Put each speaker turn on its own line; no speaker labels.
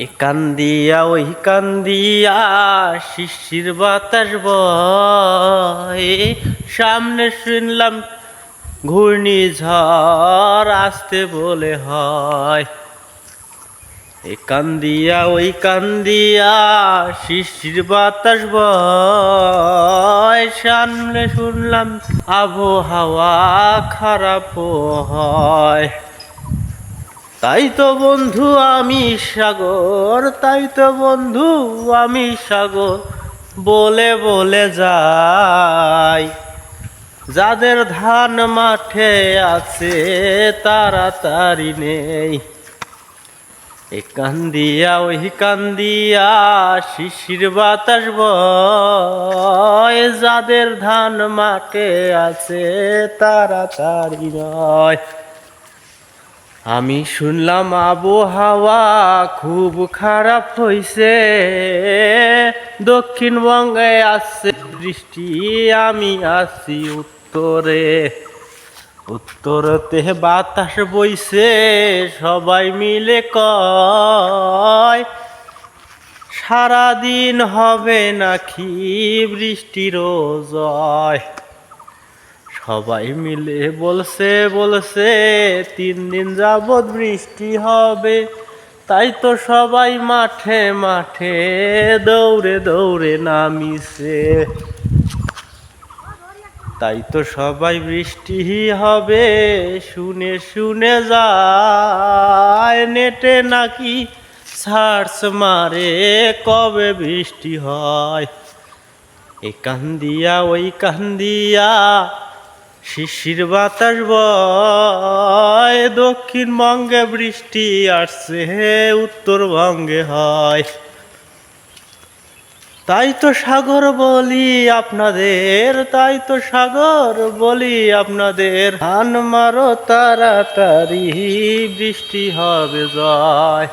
এ কান্দিয়া ওই কান্দিয়া শিশির বাতাস বয়, সামনে শুনলাম ঘূর্ণিঝড় আসতে বলে হয়। এ কান্দিয়া ওই কান্দিয়া শিশির বাতাস বয়, সামনে শুনলাম আবহাওয়া খারাপ হয়। তাই তো বন্ধু আমি সাগর, তাই তো বন্ধু আমি সাগর, বলে বলে যাই। যাদের ধান মাঠে আছে তাড়াতাড়ি নেই। এ কান্দিয়া ওই কান্দিয়া শিশির বাতাস বয়, যাদের ধান মাঠে আছে তাড়াতাড়ি নয়। আমি শুনলাম আবহাওয়া খুব খারাপ হইছে, দক্ষিণবঙ্গে আসছে বৃষ্টি, আমি আছি উত্তরে। উত্তরতে বাতাস বইছে, সবাই মিলে কয় সারাদিন হবে নাকি বৃষ্টির জয়। সবাই মিলে বলছে বলছে 3 দিন যাবৎ বৃষ্টি হবে। তাই তো সবাই মাঠে মাঠে দৌড়ে দৌড়ে নামিছে। তাই তো সবাই বৃষ্টি হবে শুনে শুনে যায়, নেটে নাকি সার্চ মারে কবে বৃষ্টি হয়। এ কান্দিয়া ওই কান্দিয়া শিশির বাতাস বয়, দক্ষিণবঙ্গে বৃষ্টি আসছে উত্তরবঙ্গে হয়। তাই তো সাগর বলি আপনাদের, তাই তো সাগর বলি আপনাদের, ধান মারো তাড়াতাড়ি বৃষ্টি হবে জয়।